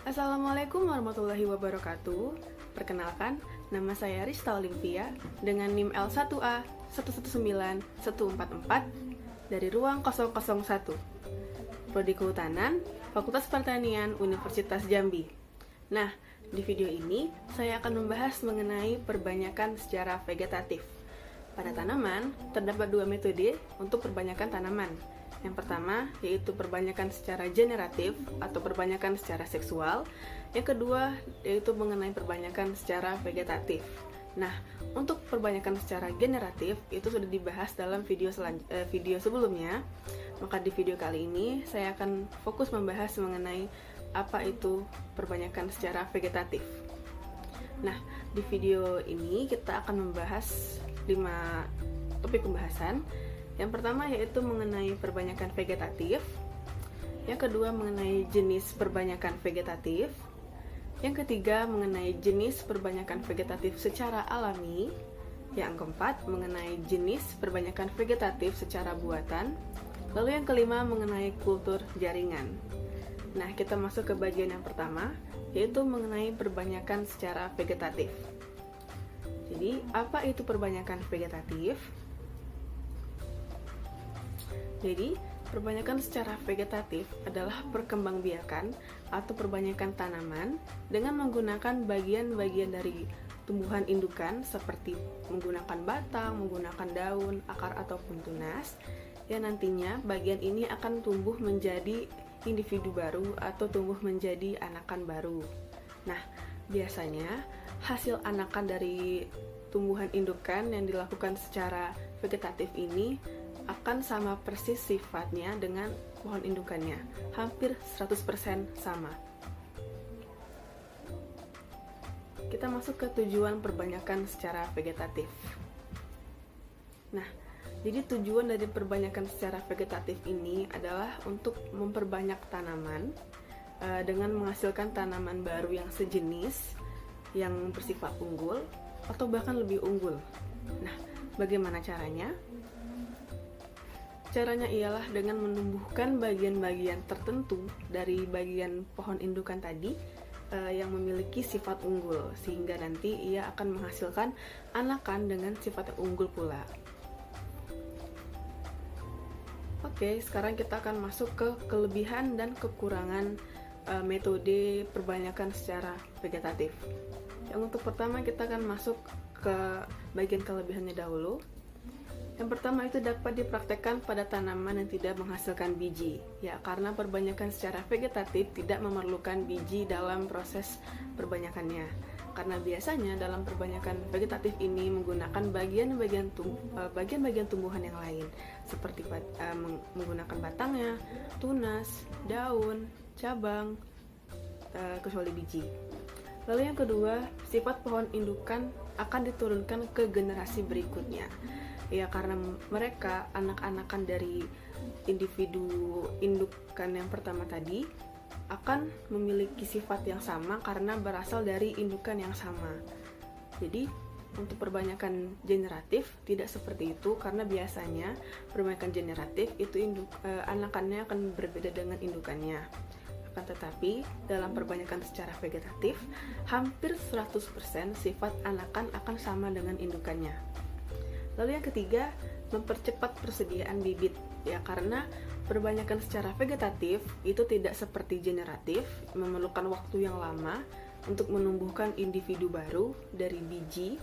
Assalamualaikum warahmatullahi wabarakatuh. Perkenalkan, nama saya Rista Olimpia dengan NIM L1A 119144 dari ruang 001, Prodi Kehutanan, Fakultas Pertanian, Universitas Jambi. Nah, di video ini saya akan membahas mengenai perbanyakan secara vegetatif. Pada tanaman, terdapat dua metode untuk perbanyakan tanaman. Yang pertama, yaitu perbanyakan secara generatif atau perbanyakan secara seksual. Yang kedua, yaitu mengenai perbanyakan secara vegetatif. Nah, untuk perbanyakan secara generatif, itu sudah dibahas dalam video sebelumnya. Maka di video kali ini, saya akan fokus membahas mengenai apa itu perbanyakan secara vegetatif. Nah, di video ini kita akan membahas 5 topik pembahasan. Yang pertama yaitu mengenai perbanyakan vegetatif. Yang kedua mengenai jenis perbanyakan vegetatif. Yang ketiga mengenai jenis perbanyakan vegetatif secara alami. Yang keempat mengenai jenis perbanyakan vegetatif secara buatan. Lalu yang kelima mengenai kultur jaringan. Nah, kita masuk ke bagian yang pertama, yaitu mengenai perbanyakan secara vegetatif. Jadi, apa itu perbanyakan vegetatif? Jadi, perbanyakan secara vegetatif adalah perkembangbiakan atau perbanyakan tanaman dengan menggunakan bagian-bagian dari tumbuhan indukan seperti menggunakan batang, menggunakan daun, akar ataupun tunas, yang nantinya bagian ini akan tumbuh menjadi individu baru atau tumbuh menjadi anakan baru. Nah, biasanya hasil anakan dari tumbuhan indukan yang dilakukan secara vegetatif ini akan sama persis sifatnya dengan pohon indukannya, hampir 100% sama. Kita masuk ke tujuan perbanyakan secara vegetatif. Nah, jadi tujuan dari perbanyakan secara vegetatif ini adalah untuk memperbanyak tanaman dengan menghasilkan tanaman baru yang sejenis, yang bersifat unggul, atau bahkan lebih unggul. Nah, bagaimana caranya? Caranya ialah dengan menumbuhkan bagian-bagian tertentu dari bagian pohon indukan tadi yang memiliki sifat unggul, sehingga nanti ia akan menghasilkan anakan dengan sifat yang unggul pula. Oke, sekarang kita akan masuk ke kelebihan dan kekurangan metode perbanyakan secara vegetatif. Yang untuk pertama kita akan masuk ke bagian kelebihannya dahulu. Yang pertama itu dapat dipraktekkan pada tanaman yang tidak menghasilkan biji, ya karena perbanyakan secara vegetatif tidak memerlukan biji dalam proses perbanyakannya. Karena biasanya dalam perbanyakan vegetatif ini menggunakan bagian-bagian tumbuhan yang lain, seperti menggunakan batangnya, tunas, daun, cabang, kecuali biji. Lalu yang kedua, sifat pohon indukan akan diturunkan ke generasi berikutnya. Ya, karena mereka anak-anakan dari individu indukan yang pertama tadi akan memiliki sifat yang sama karena berasal dari indukan yang sama. Jadi, untuk perbanyakan generatif tidak seperti itu, karena biasanya perbanyakan generatif itu anakannya akan berbeda dengan indukannya. Akan tetapi, dalam perbanyakan secara vegetatif, hampir 100% sifat anakan akan sama dengan indukannya. Lalu yang ketiga, mempercepat persediaan bibit, ya karena perbanyakan secara vegetatif itu tidak seperti generatif, memerlukan waktu yang lama untuk menumbuhkan individu baru dari biji.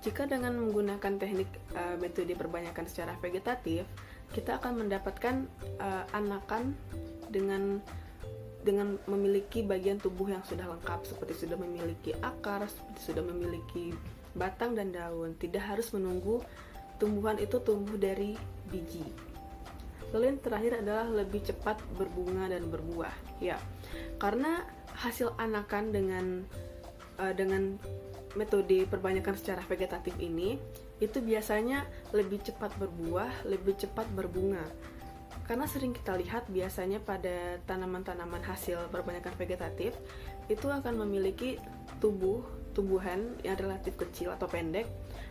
Jika dengan menggunakan teknik metode perbanyakan secara vegetatif, kita akan mendapatkan anakan dengan memiliki bagian tubuh yang sudah lengkap, seperti sudah memiliki akar, seperti sudah memiliki batang dan daun, tidak harus menunggu tumbuhan itu tumbuh dari biji. Lalu yang terakhir adalah lebih cepat berbunga dan berbuah, ya karena hasil anakan dengan metode perbanyakan secara vegetatif ini itu biasanya lebih cepat berbuah, lebih cepat berbunga. Karena sering kita lihat biasanya pada tanaman-tanaman hasil perbanyakan vegetatif itu akan memiliki tumbuhan yang relatif kecil atau pendek,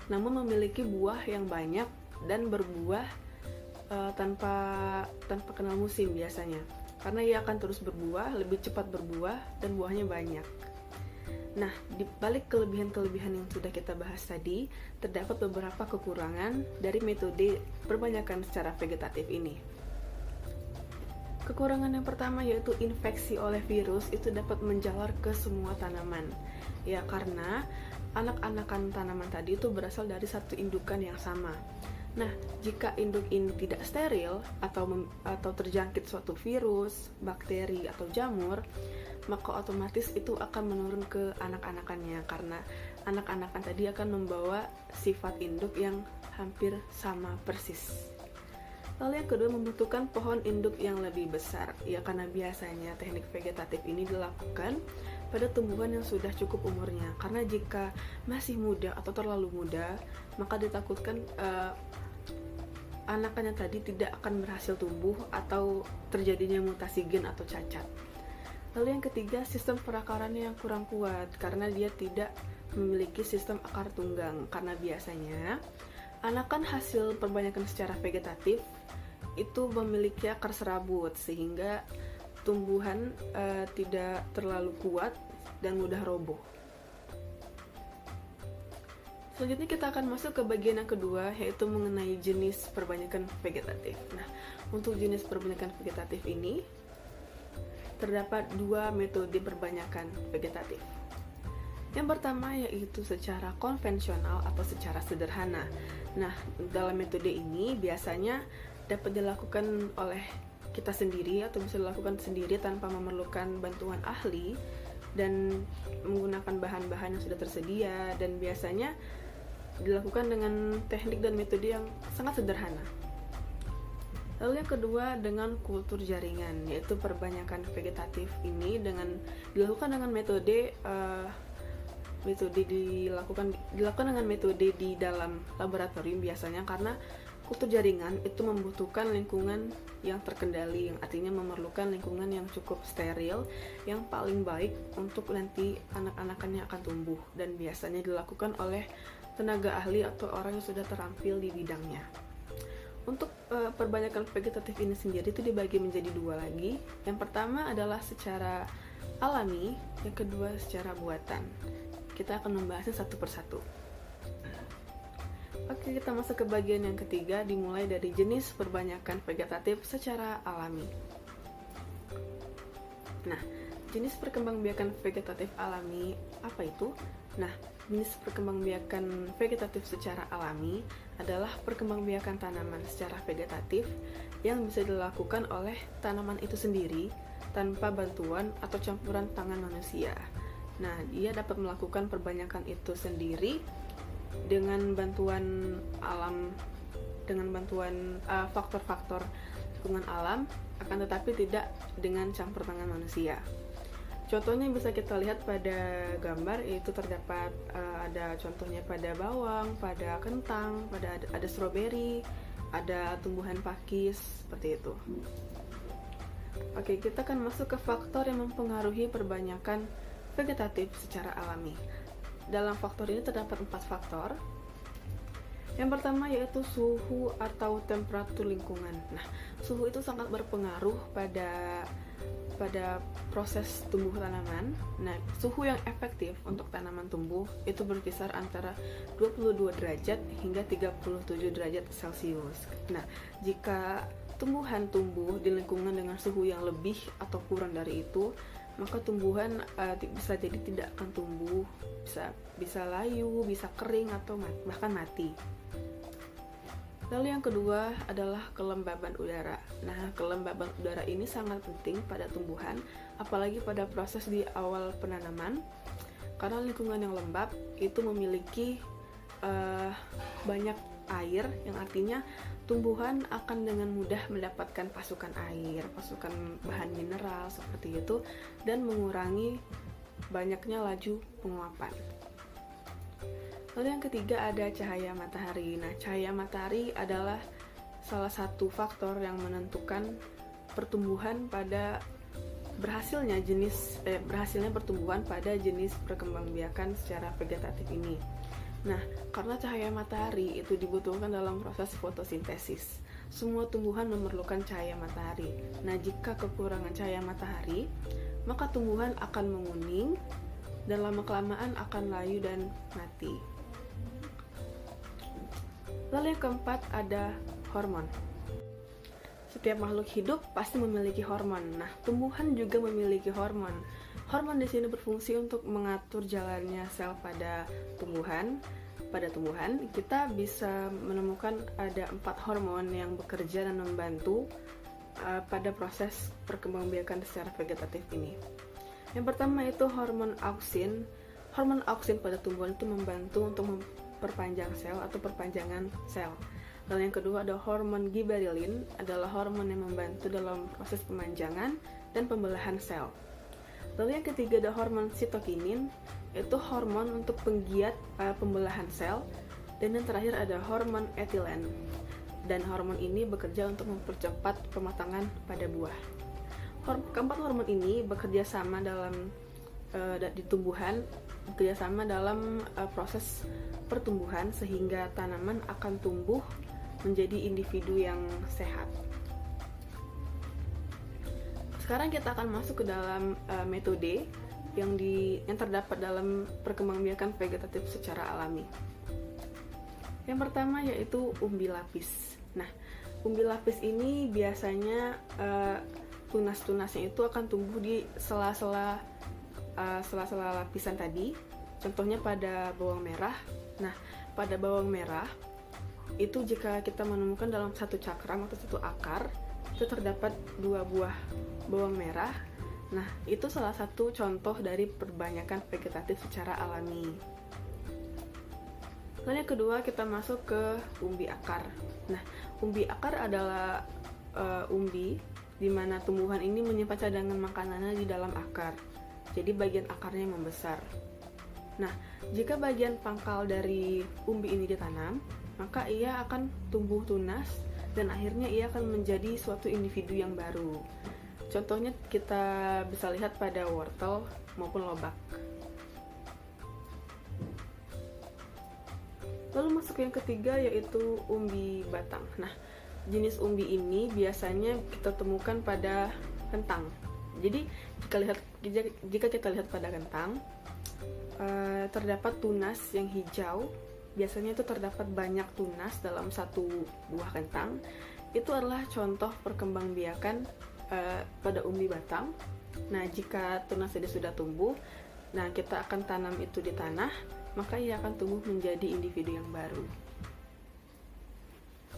namun memiliki buah yang banyak dan berbuah tanpa kenal musim biasanya. karena ia akan terus berbuah, lebih cepat berbuah, dan buahnya banyak. Nah, di balik kelebihan-kelebihan yang sudah kita bahas tadi, terdapat beberapa kekurangan dari metode perbanyakan secara vegetatif ini. Kekurangan yang pertama yaitu infeksi oleh virus itu dapat menjalar ke semua tanaman. Ya, karena anak-anakan tanaman tadi itu berasal dari satu indukan yang sama. Nah, jika induk ini tidak steril atau terjangkit suatu virus, bakteri atau jamur, maka otomatis itu akan menurun ke anak-anakannya karena anak-anakan tadi akan membawa sifat induk yang hampir sama persis. Lalu yang kedua, membutuhkan pohon induk yang lebih besar. Ya, karena biasanya teknik vegetatif ini dilakukan pada tumbuhan yang sudah cukup umurnya. Karena jika masih muda atau terlalu muda, maka ditakutkan anakannya tadi tidak akan berhasil tumbuh atau terjadinya mutasi gen atau cacat. Lalu yang ketiga, sistem perakarannya yang kurang kuat karena dia tidak memiliki sistem akar tunggang. Karena biasanya anakan hasil perbanyakan secara vegetatif itu memiliki akar serabut sehingga tumbuhan tidak terlalu kuat dan mudah roboh. Selanjutnya kita akan masuk ke bagian yang kedua, yaitu mengenai jenis perbanyakan vegetatif. Nah, untuk jenis perbanyakan vegetatif ini terdapat dua metode perbanyakan vegetatif. Yang pertama yaitu secara konvensional atau secara sederhana. Nah, dalam metode ini biasanya dapat dilakukan oleh kita sendiri atau bisa dilakukan sendiri tanpa memerlukan bantuan ahli dan menggunakan bahan-bahan yang sudah tersedia, dan biasanya dilakukan dengan teknik dan metode yang sangat sederhana. Lalu yang kedua dengan kultur jaringan, yaitu perbanyakan vegetatif ini dilakukan dengan metode dilakukan dengan metode di dalam laboratorium biasanya, karena kultur jaringan itu membutuhkan lingkungan yang terkendali, yang artinya memerlukan lingkungan yang cukup steril, yang paling baik untuk nanti anak-anakannya akan tumbuh, dan biasanya dilakukan oleh tenaga ahli atau orang yang sudah terampil di bidangnya. Untuk perbanyakan vegetatif ini sendiri itu dibagi menjadi dua lagi. Yang pertama adalah secara alami, yang kedua secara buatan. Kita akan membahasnya satu persatu. Oke, kita masuk ke bagian yang ketiga, dimulai dari jenis perbanyakan vegetatif secara alami. Nah, jenis perkembangbiakan vegetatif alami apa itu? Nah, jenis perkembangbiakan vegetatif secara alami adalah perkembangbiakan tanaman secara vegetatif yang bisa dilakukan oleh tanaman itu sendiri tanpa bantuan atau campuran tangan manusia. Nah, dia dapat melakukan perbanyakan itu sendiri dengan bantuan alam, dengan bantuan faktor-faktor lingkungan alam, akan tetapi tidak dengan campur tangan manusia. Contohnya bisa kita lihat pada gambar, yaitu terdapat ada contohnya pada bawang, pada kentang, pada ada stroberi, ada tumbuhan pakis, seperti itu. Oke, kita akan masuk ke faktor yang mempengaruhi perbanyakan vegetatif secara alami. Dalam faktor ini terdapat 4 faktor. Yang pertama yaitu suhu atau temperatur lingkungan. Nah, suhu itu sangat berpengaruh pada proses tumbuh tanaman. Nah, suhu yang efektif untuk tanaman tumbuh itu berkisar antara 22 derajat hingga 37 derajat Celcius. Nah, jika tumbuhan tumbuh di lingkungan dengan suhu yang lebih atau kurang dari itu, maka tumbuhan bisa jadi tidak akan tumbuh, bisa layu, bisa kering, atau bahkan mati. Lalu yang kedua adalah kelembaban udara. Nah, kelembaban udara ini sangat penting pada tumbuhan, apalagi pada proses di awal penanaman, karena lingkungan yang lembab itu memiliki banyak air, yang artinya tumbuhan akan dengan mudah mendapatkan pasukan air, pasukan bahan mineral seperti itu, dan mengurangi banyaknya laju penguapan. Lalu yang ketiga ada cahaya matahari. Nah, cahaya matahari adalah salah satu faktor yang menentukan pertumbuhan pada berhasilnya pertumbuhan pada jenis perkembangbiakan secara vegetatif ini. Nah, karena cahaya matahari itu dibutuhkan dalam proses fotosintesis. semua tumbuhan memerlukan cahaya matahari. Nah, jika kekurangan cahaya matahari, maka tumbuhan akan menguning dan lama-kelamaan akan layu dan mati. Lalu yang keempat ada hormon. Setiap makhluk hidup pasti memiliki hormon. Nah, tumbuhan juga memiliki hormon. Hormon di sini berfungsi untuk mengatur jalannya sel pada tumbuhan. Pada tumbuhan, kita bisa menemukan ada 4 hormon yang bekerja dan membantu pada proses perkembangbiakan secara vegetatif ini. Yang pertama itu hormon auksin. Hormon auksin pada tumbuhan itu membantu untuk memperpanjang sel atau perpanjangan sel. Lalu yang kedua ada hormon giberellin, adalah hormon yang membantu dalam proses pemanjangan dan pembelahan sel. Lalu yang ketiga ada hormon sitokinin, itu hormon untuk penggiat pembelahan sel. Dan yang terakhir ada hormon etilen, dan hormon ini bekerja untuk mempercepat pematangan pada buah. Keempat hormon ini bekerja sama dalam di tumbuhan, bekerja sama dalam proses pertumbuhan sehingga tanaman akan tumbuh menjadi individu yang sehat. Sekarang kita akan masuk ke dalam metode yang terdapat dalam perkembangbiakan vegetatif secara alami. Yang pertama yaitu umbi lapis. Nah, umbi lapis ini biasanya tunas-tunasnya itu akan tumbuh di sela-sela lapisan tadi. Contohnya pada bawang merah. Nah, pada bawang merah itu jika kita menemukan dalam satu cakram atau satu akar itu terdapat 2 buah bawang merah. Nah, itu salah satu contoh dari perbanyakan vegetatif secara alami. Lalu yang kedua kita masuk ke umbi akar. Nah, umbi akar adalah umbi di mana tumbuhan ini menyimpan cadangan makanannya di dalam akar. Jadi bagian akarnya membesar. Nah, jika bagian pangkal dari umbi ini ditanam, maka ia akan tumbuh tunas dan akhirnya ia akan menjadi suatu individu yang baru. Contohnya kita bisa lihat pada wortel maupun lobak. Lalu masuk yang ketiga yaitu umbi batang. Nah, jenis umbi ini biasanya kita temukan pada kentang. Jadi jika kita lihat pada kentang, terdapat tunas yang hijau. Biasanya itu terdapat banyak tunas dalam satu buah kentang. Itu adalah contoh perkembangbiakan pada umbi batang. Nah, jika tunas ini sudah tumbuh, nah kita akan tanam itu di tanah, maka ia akan tumbuh menjadi individu yang baru.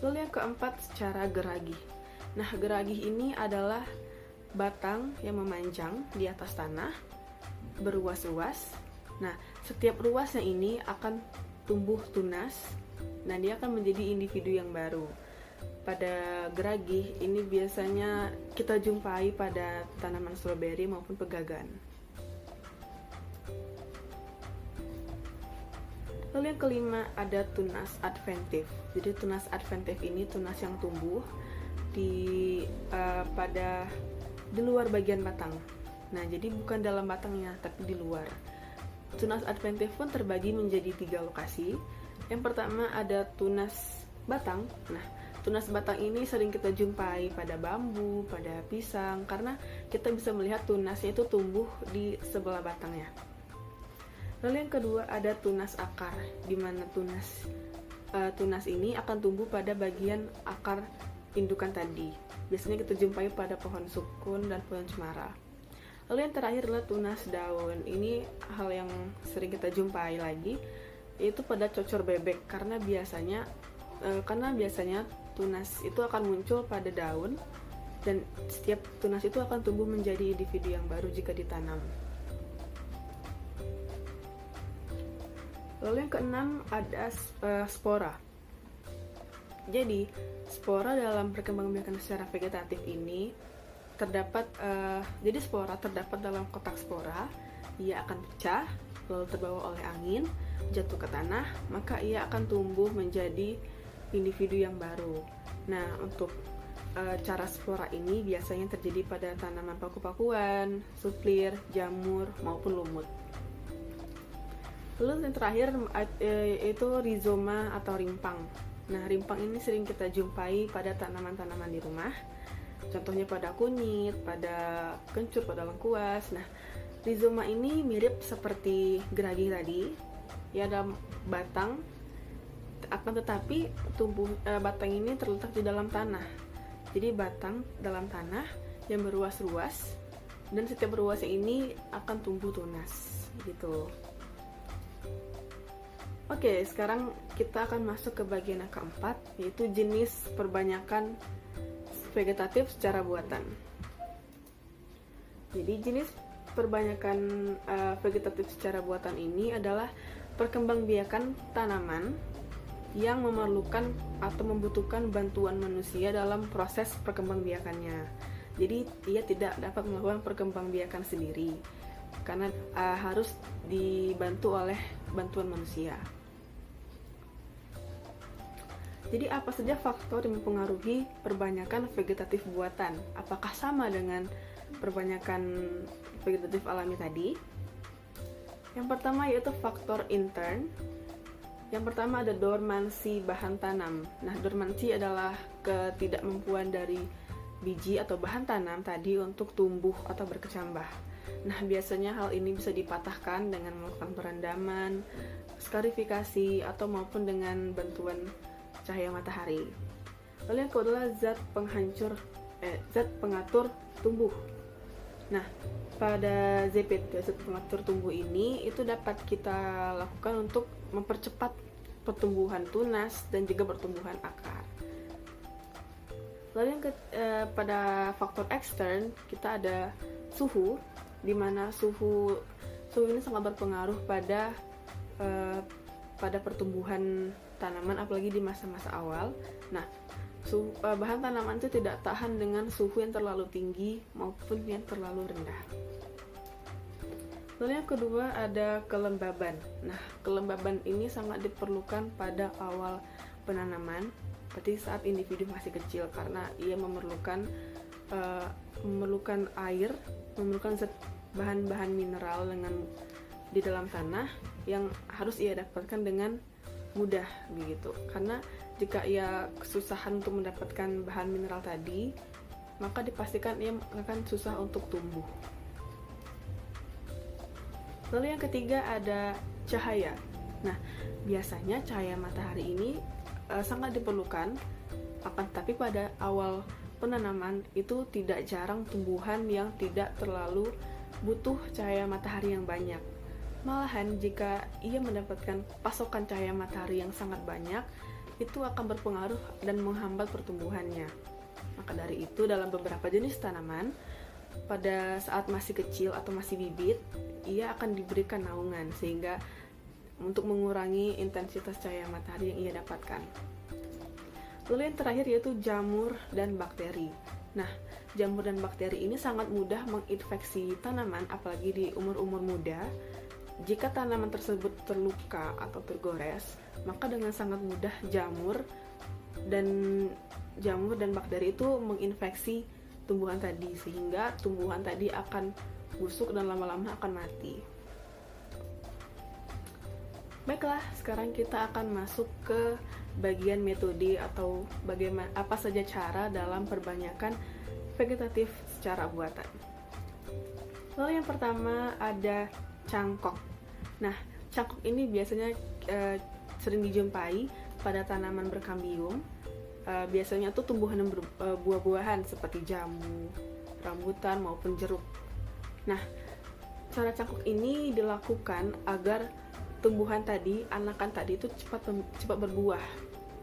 Lalu yang keempat secara geragih. Nah, geragih ini adalah batang yang memanjang di atas tanah, beruas-uas. Nah, setiap ruasnya ini akan tumbuh tunas, dan dia akan menjadi individu yang baru. Pada geragih ini biasanya kita jumpai pada tanaman stroberi maupun pegagan. Lalu yang kelima ada tunas adventif. Jadi tunas adventif ini tunas yang tumbuh di luar bagian batang. Nah, jadi bukan dalam batangnya tapi di luar. Tunas adventif pun terbagi menjadi 3 lokasi. Yang pertama ada tunas batang. Nah, tunas batang ini sering kita jumpai pada bambu, pada pisang, karena kita bisa melihat tunasnya itu tumbuh di sebelah batangnya. Lalu yang kedua ada tunas akar, di mana tunas ini akan tumbuh pada bagian akar indukan tadi. Biasanya kita jumpai pada pohon sukun dan pohon cemara. Lalu yang terakhir adalah tunas daun. Ini hal yang sering kita jumpai lagi, yaitu pada cocor bebek, karena biasanya tunas itu akan muncul pada daun, dan setiap tunas itu akan tumbuh menjadi individu yang baru jika ditanam. Lalu yang keenam ada spora. Jadi spora dalam perkembangbiakan secara vegetatif ini jadi spora terdapat dalam kotak spora. Ia akan pecah lalu terbawa oleh angin, jatuh ke tanah, maka ia akan tumbuh menjadi individu yang baru. Nah, untuk cara spora ini biasanya terjadi pada tanaman paku-pakuan, suplir, jamur, maupun lumut. Lalu yang terakhir itu rizoma atau rimpang. Nah, rimpang ini sering kita jumpai pada tanaman-tanaman di rumah. Contohnya pada kunyit, pada kencur, pada lengkuas. Nah, rizoma ini mirip seperti geragi tadi. Ya, ada batang, akan tetapi batang ini terletak di dalam tanah. Jadi batang dalam tanah yang beruas-ruas, dan setiap beruasnya ini akan tumbuh tunas gitu. Oke, sekarang kita akan masuk ke bagian yang keempat, yaitu jenis perbanyakan vegetatif secara buatan. Jadi jenis perbanyakan vegetatif secara buatan ini adalah perkembangbiakan tanaman yang memerlukan atau membutuhkan bantuan manusia dalam proses perkembangbiakannya. Jadi ia tidak dapat melakukan perkembangbiakan sendiri karena harus dibantu oleh bantuan manusia. Jadi apa saja faktor yang mempengaruhi perbanyakan vegetatif buatan? Apakah sama dengan perbanyakan vegetatif alami tadi? Yang pertama yaitu faktor intern. Yang pertama ada dormansi bahan tanam. Nah, dormansi adalah ketidakmampuan dari biji atau bahan tanam tadi untuk tumbuh atau berkecambah. Nah, biasanya hal ini bisa dipatahkan dengan melakukan perendaman, skarifikasi, atau maupun dengan bantuan cahaya matahari. Lalu yang kedua adalah zat pengatur tumbuh. Nah, pada ZPT, zat pengatur tumbuh ini itu dapat kita lakukan untuk mempercepat pertumbuhan tunas dan juga pertumbuhan akar. Lalu yang pada faktor ekstern kita ada suhu, di mana suhu ini sangat berpengaruh pada pertumbuhan tanaman, apalagi di masa-masa awal. Nah, bahan tanaman itu tidak tahan dengan suhu yang terlalu tinggi maupun yang terlalu rendah. Lalu yang kedua ada kelembaban. Nah, kelembaban ini sangat diperlukan pada awal penanaman, seperti saat individu masih kecil, karena ia memerlukan air, memerlukan bahan-bahan mineral di dalam tanah yang harus ia dapatkan dengan mudah begitu. Karena jika ia kesusahan untuk mendapatkan bahan mineral tadi, maka dipastikan ia akan susah untuk tumbuh. Lalu yang ketiga ada cahaya. Nah, biasanya cahaya matahari ini sangat diperlukan, akan tetapi pada awal penanaman itu tidak jarang tumbuhan yang tidak terlalu butuh cahaya matahari yang banyak. Malahan jika ia mendapatkan pasokan cahaya matahari yang sangat banyak, itu akan berpengaruh dan menghambat pertumbuhannya. Maka dari itu dalam beberapa jenis tanaman, pada saat masih kecil atau masih bibit, ia akan diberikan naungan sehingga untuk mengurangi intensitas cahaya matahari yang ia dapatkan. Lalu yang terakhir yaitu jamur dan bakteri. Nah, jamur dan bakteri ini sangat mudah menginfeksi tanaman, apalagi di umur-umur muda. Jika tanaman tersebut terluka atau tergores, maka dengan sangat mudah jamur dan bakteri itu menginfeksi tumbuhan tadi, sehingga tumbuhan tadi akan busuk dan lama-lama akan mati. Baiklah, sekarang kita akan masuk ke bagian metode atau apa saja cara dalam perbanyakan vegetatif secara buatan. Lalu yang pertama ada cangkok. Nah, cangkok ini biasanya sering dijumpai pada tanaman berkambium. Biasanya tuh tumbuhan yang buah-buahan seperti jambu, rambutan maupun jeruk. Nah, cara cangkok ini dilakukan agar tumbuhan tadi, anakan tadi itu cepat berbuah.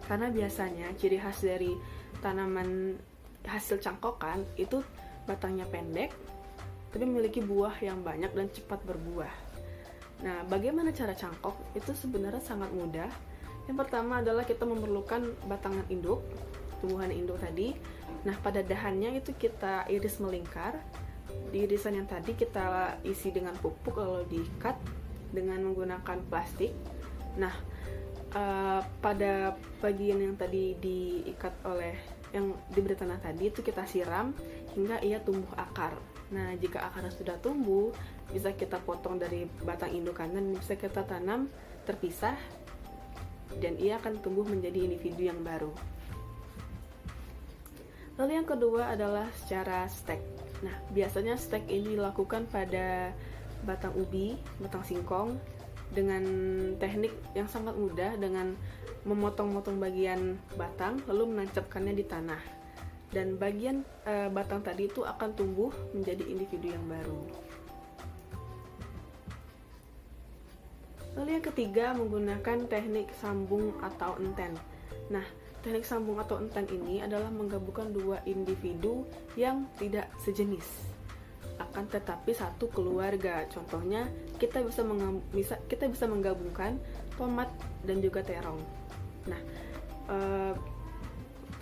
Karena biasanya ciri khas dari tanaman hasil cangkokan itu batangnya pendek, tapi memiliki buah yang banyak dan cepat berbuah. Nah, bagaimana cara cangkok? Itu sebenarnya sangat mudah. Yang pertama adalah kita memerlukan batangan induk, tumbuhan induk tadi. Nah, pada dahannya itu kita iris melingkar. Di irisan yang tadi kita isi dengan pupuk lalu diikat dengan menggunakan plastik. Nah, pada bagian yang tadi diikat oleh yang diberi tanah tadi itu kita siram hingga ia tumbuh akar. Nah, jika akarnya sudah tumbuh, bisa kita potong dari batang indukan dan bisa kita tanam terpisah dan ia akan tumbuh menjadi individu yang baru. Lalu yang kedua adalah secara stek. Nah, biasanya stek ini dilakukan pada batang ubi, batang singkong, dengan teknik yang sangat mudah, dengan memotong-motong bagian batang lalu menancapkannya di tanah, dan bagian batang tadi itu akan tumbuh menjadi individu yang baru. Lalu yang ketiga menggunakan teknik sambung atau enten. Nah, teknik sambung atau enten ini adalah menggabungkan dua individu yang tidak sejenis, akan tetapi satu keluarga. Contohnya, kita bisa menggabungkan tomat dan juga terong. Nah,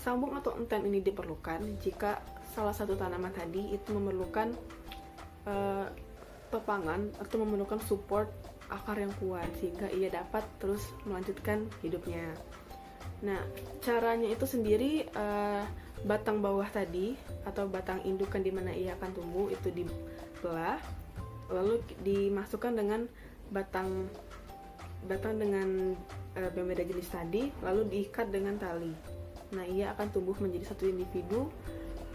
sambung atau enten ini diperlukan jika salah satu tanaman tadi itu memerlukan topangan atau memerlukan support akar yang kuat sehingga ia dapat terus melanjutkan hidupnya. Nah, caranya itu sendiri, batang bawah tadi atau batang indukan di mana ia akan tumbuh itu dibelah, lalu dimasukkan dengan batang dengan berbeda jenis tadi, lalu diikat dengan tali. Nah, ia akan tumbuh menjadi satu individu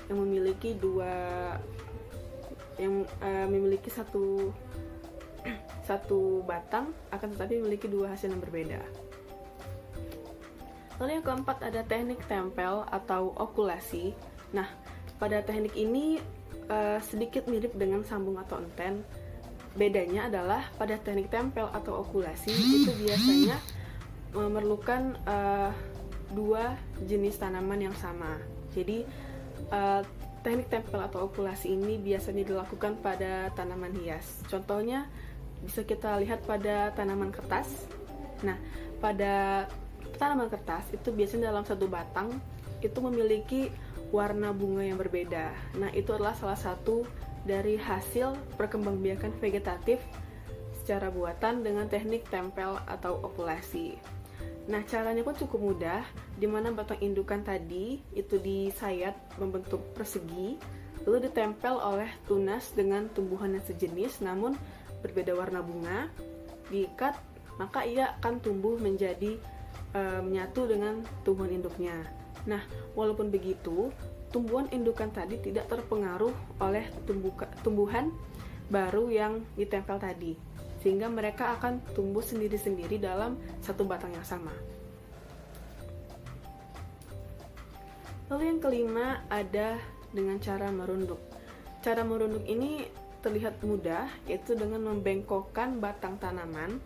yang memiliki satu batang, akan tetapi memiliki dua hasil yang berbeda. Lalu yang keempat ada teknik tempel atau okulasi. Nah, pada teknik ini sedikit mirip dengan sambung atau enten. Bedanya adalah pada teknik tempel atau okulasi itu biasanya memerlukan dua jenis tanaman yang sama. Jadi teknik tempel atau okulasi ini biasanya dilakukan pada tanaman hias. Contohnya bisa kita lihat pada tanaman kertas. Nah, pada tanaman kertas itu biasanya dalam satu batang itu memiliki warna bunga yang berbeda. Nah, itu adalah salah satu dari hasil perkembangbiakan vegetatif secara buatan dengan teknik tempel atau okulasi. Nah, caranya pun cukup mudah, di mana batang indukan tadi itu disayat membentuk persegi, lalu ditempel oleh tunas dengan tumbuhan yang sejenis namun berbeda warna bunga, diikat, maka ia akan tumbuh menjadi menyatu dengan tumbuhan induknya. Nah, walaupun begitu, tumbuhan indukan tadi tidak terpengaruh oleh tumbuhan baru yang ditempel tadi, sehingga mereka akan tumbuh sendiri-sendiri dalam satu batang yang sama. Lalu yang kelima ada dengan cara merunduk. Cara merunduk ini terlihat mudah, yaitu dengan membengkokkan batang tanaman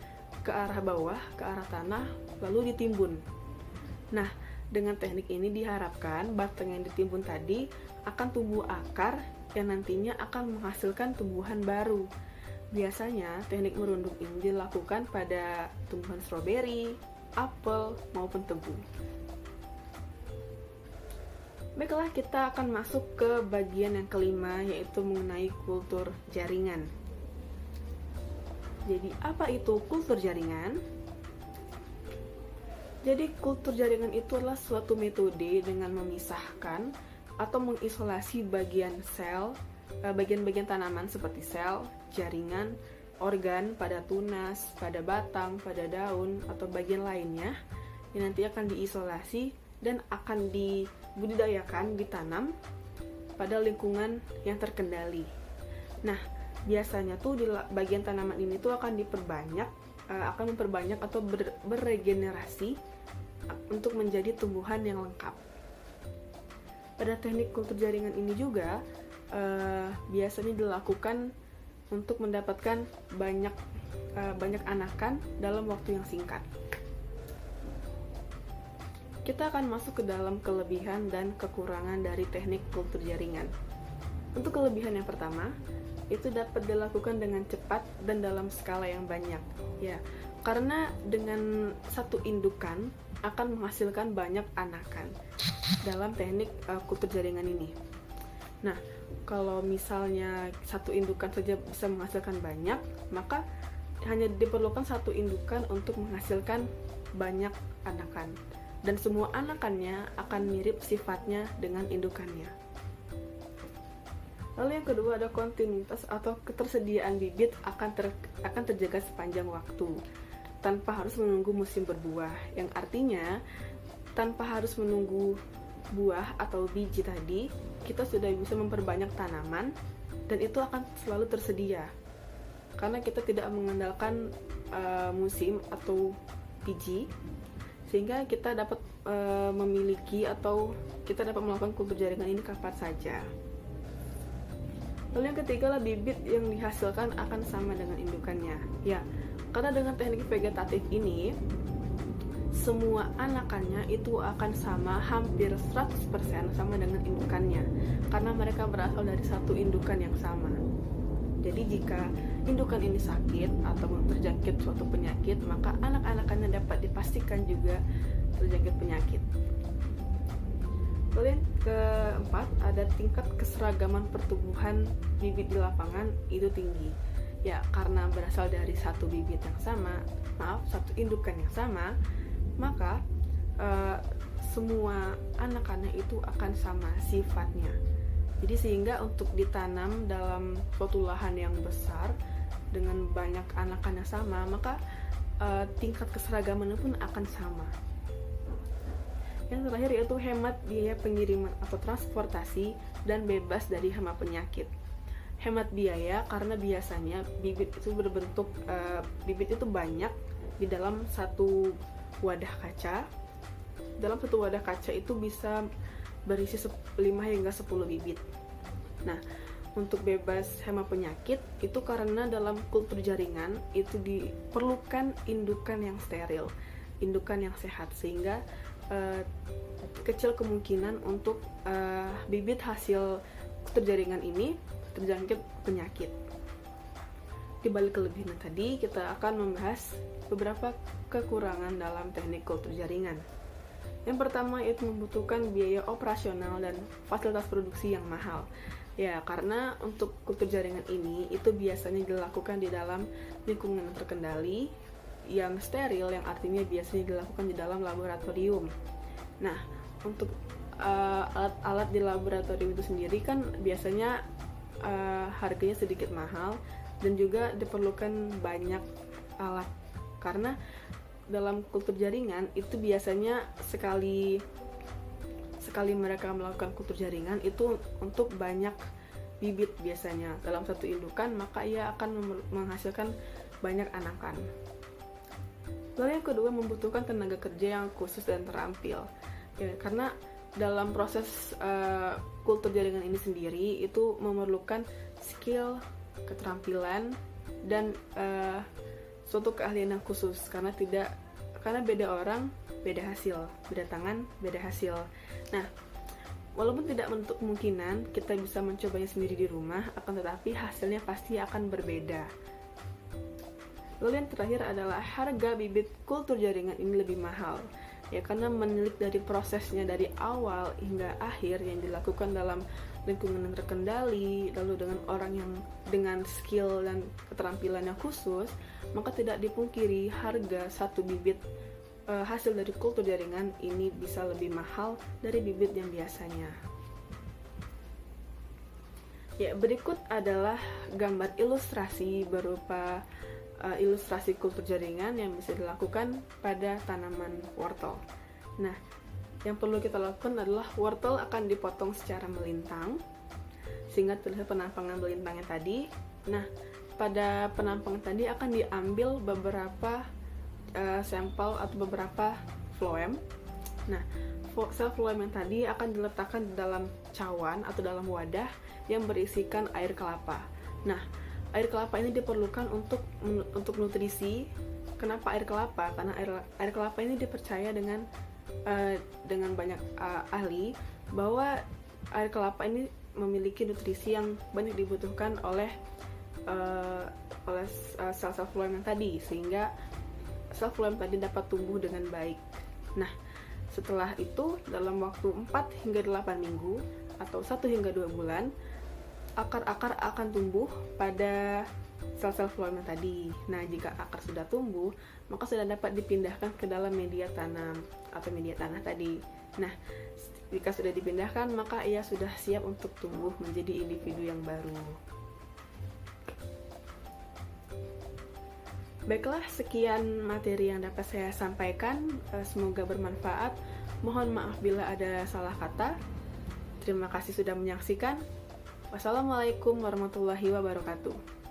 ke arah bawah, ke arah tanah, lalu ditimbun. Nah, dengan teknik ini diharapkan batang yang ditimbun tadi akan tumbuh akar yang nantinya akan menghasilkan tumbuhan baru. Biasanya teknik merunduk ini dilakukan pada tumbuhan stroberi, apel, maupun tebu. Baiklah, kita akan masuk ke bagian yang kelima, yaitu mengenai kultur jaringan. Jadi, apa itu kultur jaringan? Jadi, kultur jaringan itu adalah suatu metode dengan memisahkan atau mengisolasi bagian-bagian tanaman seperti sel, jaringan, organ pada tunas, pada batang, pada daun, atau bagian lainnya yang nanti akan diisolasi dan akan dibudidayakan, ditanam pada lingkungan yang terkendali. Nah, biasanya tuh di bagian tanaman ini tuh akan memperbanyak atau beregenerasi untuk menjadi tumbuhan yang lengkap. Pada teknik kultur jaringan ini juga biasanya dilakukan untuk mendapatkan banyak anakan dalam waktu yang singkat. Kita akan masuk ke dalam kelebihan dan kekurangan dari teknik kultur jaringan. Untuk kelebihan yang pertama, itu dapat dilakukan dengan cepat dan dalam skala yang banyak. Ya, karena dengan satu indukan akan menghasilkan banyak anakan dalam teknik kultur jaringan ini. Nah, kalau misalnya satu indukan saja bisa menghasilkan banyak, maka hanya diperlukan satu indukan untuk menghasilkan banyak anakan. Dan semua anakannya akan mirip sifatnya dengan indukannya. Lalu yang kedua ada kontinuitas atau ketersediaan bibit akan terjaga sepanjang waktu. tanpa harus menunggu musim berbuah, yang artinya tanpa harus menunggu buah atau biji tadi, kita sudah bisa memperbanyak tanaman dan itu akan selalu tersedia karena kita tidak mengandalkan musim atau biji, sehingga kita dapat memiliki atau kita dapat melakukan kultur jaringan ini kapan saja. Lalu yang ketiga lah, bibit yang dihasilkan akan sama dengan indukannya. Ya, karena dengan teknik vegetatif ini semua anakannya itu akan sama, hampir 100% sama dengan indukannya, karena mereka berasal dari satu indukan yang sama. Jadi jika indukan ini sakit atau terjangkit suatu penyakit, maka anak-anakannya dapat dipastikan juga terjangkit penyakit. Lalu yang keempat, ada tingkat keseragaman pertumbuhan bibit di lapangan itu tinggi. Ya, karena berasal dari satu bibit yang sama, satu indukan yang sama, maka semua anak-anak itu akan sama sifatnya. Jadi sehingga untuk ditanam dalam suatu lahan yang besar dengan banyak anakan yang sama, maka tingkat keseragamannya pun akan sama. Yang terakhir yaitu hemat biaya pengiriman atau transportasi dan bebas dari hama penyakit. Hemat biaya karena biasanya bibit itu berbentuk bibit itu banyak di dalam satu wadah kaca. Dalam satu wadah kaca itu bisa berisi 5 hingga 10 bibit. Nah, untuk bebas hama penyakit itu karena dalam kultur jaringan itu diperlukan indukan yang steril, indukan yang sehat, sehingga kecil kemungkinan untuk bibit hasil kultur jaringan ini terjangkit penyakit. Di balik kelebihan tadi, kita akan membahas beberapa kekurangan dalam teknik kultur jaringan. Yang pertama itu membutuhkan biaya operasional dan fasilitas produksi yang mahal. Ya, karena untuk kultur jaringan ini itu biasanya dilakukan di dalam lingkungan yang terkendali, yang steril, yang artinya biasanya dilakukan di dalam laboratorium. Nah, untuk alat-alat di laboratorium itu sendiri kan biasanya harganya sedikit mahal dan juga diperlukan banyak alat, karena dalam kultur jaringan itu biasanya sekali mereka melakukan kultur jaringan itu untuk banyak bibit biasanya dalam satu indukan, maka ia akan menghasilkan banyak anakan. Lalu yang kedua, membutuhkan tenaga kerja yang khusus dan terampil. Ya, karena dalam proses kultur jaringan ini sendiri itu memerlukan skill, keterampilan, dan suatu keahlian yang khusus, karena beda orang beda hasil, beda tangan beda hasil. Nah, walaupun tidak menutup kemungkinan kita bisa mencobanya sendiri di rumah, akan tetapi hasilnya pasti akan berbeda. Lalu yang terakhir adalah harga bibit kultur jaringan ini lebih mahal. Ya, karena menilik dari prosesnya dari awal hingga akhir yang dilakukan dalam lingkungan yang terkendali, lalu dengan orang yang dengan skill dan keterampilan yang khusus, maka tidak dipungkiri harga satu bibit hasil dari kultur jaringan ini bisa lebih mahal dari bibit yang biasanya. Ya, berikut adalah gambar ilustrasi berupa ilustrasi kultur jaringan yang bisa dilakukan pada tanaman wortel. Nah, yang perlu kita lakukan adalah wortel akan dipotong secara melintang sehingga terlihat penampangan melintangnya tadi. Nah, pada penampangan tadi akan diambil beberapa sampel atau beberapa phloem. Nah, sel phloem yang tadi akan diletakkan di dalam cawan atau dalam wadah yang berisikan air kelapa. Nah, air kelapa ini diperlukan untuk nutrisi. Kenapa air kelapa? Karena air kelapa ini dipercaya dengan banyak ahli bahwa air kelapa ini memiliki nutrisi yang banyak dibutuhkan oleh sel-sel phloem yang tadi, sehingga sel phloem tadi dapat tumbuh dengan baik. Nah, setelah itu dalam waktu 4 hingga 8 minggu atau 1 hingga 2 bulan, akar-akar akan tumbuh pada sel-sel phloem yang tadi. Nah, jika akar sudah tumbuh, maka sudah dapat dipindahkan ke dalam media tanam atau media tanah tadi. Nah, jika sudah dipindahkan, maka ia sudah siap untuk tumbuh menjadi individu yang baru. Baiklah, sekian materi yang dapat saya sampaikan. Semoga bermanfaat. Mohon maaf bila ada salah kata. Terima kasih sudah menyaksikan. Wassalamualaikum warahmatullahi wabarakatuh.